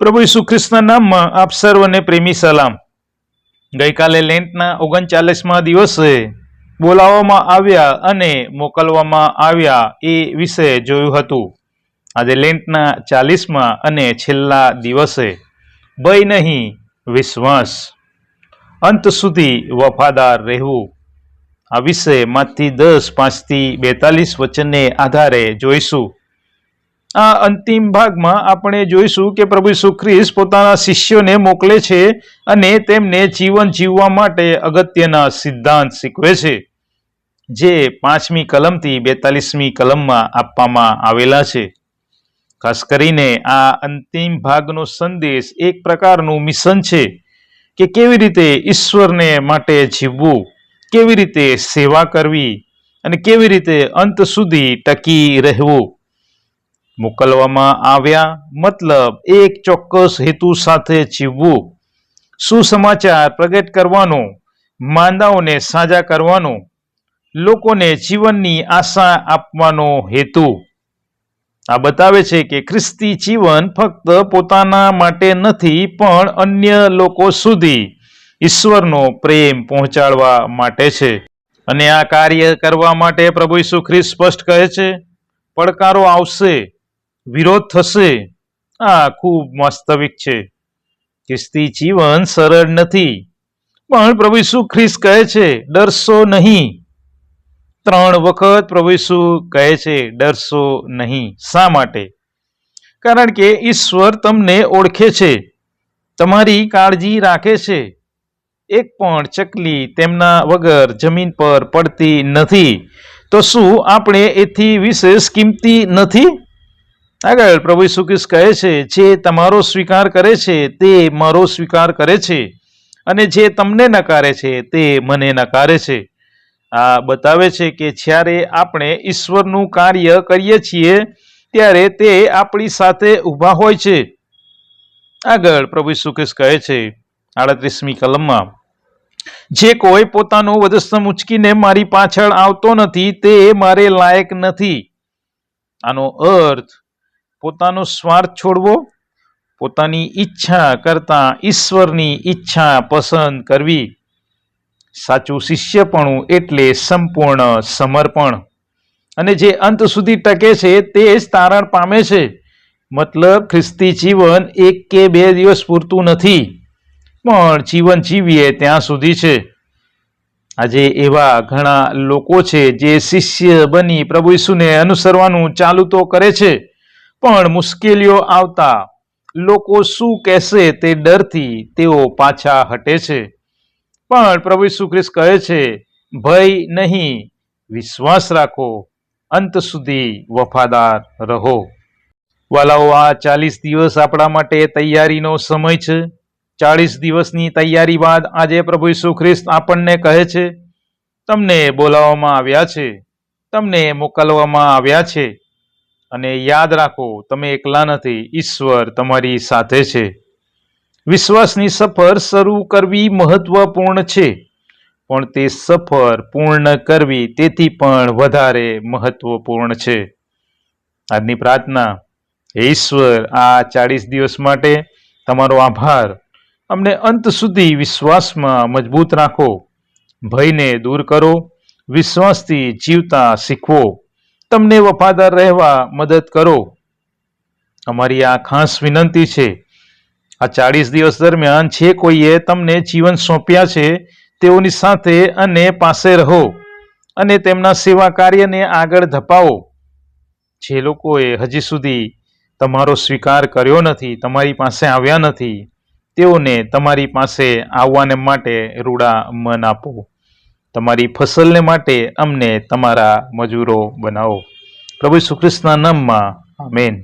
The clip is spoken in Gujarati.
પ્રભુ ઈસુ ખ્રિસ્તના નામમાં આપ સર્વને પ્રેમી સલામ। ગઈકાલે લેન્ટના 39મા દિવસે બોલાવવામાં આવ્યા અને મોકલવામાં આવ્યા એ વિશે જોયું હતું। આજે લેન્ટના 40મા અને છેલ્લા દિવસે ભય નહીં વિશ્વાસ, અંત સુધી વફાદાર રહેવું, આ વિશે માથી 10:5-42 વચનને આધારે જોઈશું। આ અંતિમ ભાગમાં આપણે જોઈશું કે પ્રભુ ઈસુ ખ્રિસ્ત પોતાના શિષ્યોને મોકલે છે અને તેમને જીવન જીવવા માટે અગત્યના સિદ્ધાંત શીખવે છે, જે 5મી કલમથી 42મી કલમમાં આપવામાં આવેલા છે। ખાસ કરીને આ અંતિમ ભાગનો સંદેશ એક પ્રકારનું મિશન છે કે કેવી રીતે ઈશ્વરને માટે જીવવું, કેવી રીતે સેવા કરવી અને કેવી રીતે અંત સુધી ટકી રહેવું। મોકલવામાં આવ્યા મતલબ એક ચોક્કસ હેતુ સાથે જીવવું, સુસમાચાર પ્રગટ કરવાનો, માંદાઓને સાજા કરવાનો, લોકોને જીવનની આશા આપવાનો હેતુ। આ બતાવે છે કે ખ્રિસ્તી જીવન ફક્ત પોતાના માટે નથી, પણ અન્ય લોકો સુધી ઈશ્વરનો પ્રેમ પહોંચાડવા માટે છે। અને આ કાર્ય કરવા માટે પ્રભુ ઈસુ ખ્રિસ્ત સ્પષ્ટ કહે છે, પડકારો આવશે, વિરોધ થશે। આ ખૂબ વાસ્તવિક છે। ખ્રિસ્તી જીવન સરળ નથી, પણ પ્રભુ ઈસુ ખ્રિસ્ત કહે છે ડરશો નહીં। 3 વખત પ્રભુ ઈસુ કહે છે ડરશો નહીં। શા માટે? કારણ કે ઈશ્વર તમને ઓળખે છે, તમારી કાળજી રાખે છે। એક પણ ચકલી તેમના વગર જમીન પર પડતી નથી, તો શું આપણે એથી વિશેષ કિંમતી નથી? આગળ પ્રભુ ઈસુ ખ્રિસ્ત કહે છે, જે તમારો સ્વીકાર કરે છે તે મારો સ્વીકાર કરે છે, અને જે તમને નકારે છે તે મને નકારે છે। આ બતાવે છે કે જ્યારે આપણે ઈશ્વરનું કાર્ય કરીએ છીએ ત્યારે તે આપણી સાથે ઊભા હોય છે। આગળ પ્રભુ ઈસુ ખ્રિસ્ત કહે છે 38મી કલમમાં, જે કોઈ પોતાનું વધસ્તંભ ઉંચકીને મારી પાછળ આવતો નથી તે મારે લાયક નથી। આનો અર્થ પોતાનો સ્વાર્થ છોડવો, પોતાની ઈચ્છા કરતા ઈશ્વરની ઈચ્છા પસંદ કરવી। સાચું શિષ્યપણું એટલે સંપૂર્ણ સમર્પણ, અને જે અંત સુધી ટકે છે તે જ તારણ પામે છે। મતલબ ખ્રિસ્તી જીવન 1 કે 2 દિવસ પૂરતું નથી, પણ જીવન જીવીએ ત્યાં સુધી છે। આજે એવા ઘણા લોકો છે જે શિષ્ય બની પ્રભુ ઈસુને અનુસરવાનું ચાલુ તો કરે છે, પણ મુશ્કેલીઓ આવતા લોકો શું કહેશે તે ડરથી તેઓ પાછા હટે છે। પણ પ્રભુ ઈસુ ખ્રિસ્ત કહે છે, ભય નહીં, વિશ્વાસ રાખો, અંત સુધી વફાદાર રહો। વાલાઓ, આ 40 દિવસ આપણા માટે તૈયારીનો સમય છે। 40 દિવસની તૈયારી બાદ આજે પ્રભુ ઈસુ ખ્રિસ્ત આપણને કહે છે, તમને બોલાવવામાં આવ્યા છે, તમને મોકલવામાં આવ્યા છે, અને યાદ રાખો, તમે એકલા નથી, ઈશ્વર તમારી સાથે છે। વિશ્વાસની સફર શરૂ કરવી મહત્વપૂર્ણ છે, પણ તે સફર પૂર્ણ કરવી તેથી પણ વધારે મહત્વપૂર્ણ છે। આજની પ્રાર્થના, હે ઈશ્વર, આ 40 દિવસ માટે તમારો આભાર। અમને અંત સુધી વિશ્વાસમાં મજબૂત રાખો, ભયને દૂર કરો, વિશ્વાસથી જીવતા શીખવો, તમને વફાદાર રહેવા મદદ કરો। અમારી આ ખાસ વિનંતી છે। આ 40 દિવસ દરમિયાન જે કોઈએ તમને જીવન સોંપ્યા છે તેઓની સાથે અને પાસે રહો, અને તેમના સેવા કાર્યને આગળ ધપાવો। જે લોકોએ હજી સુધી તમારો સ્વીકાર કર્યો નથી, તમારી પાસે આવ્યા નથી, તેઓને તમારી પાસે આવવાને માટે રૂડા મન આપો। તમારી ફસલને માટે અમને તમારા મજૂરો બનાવો। પ્રભુ ઈસુ ખ્રિસ્તના નામમાં, આમેન।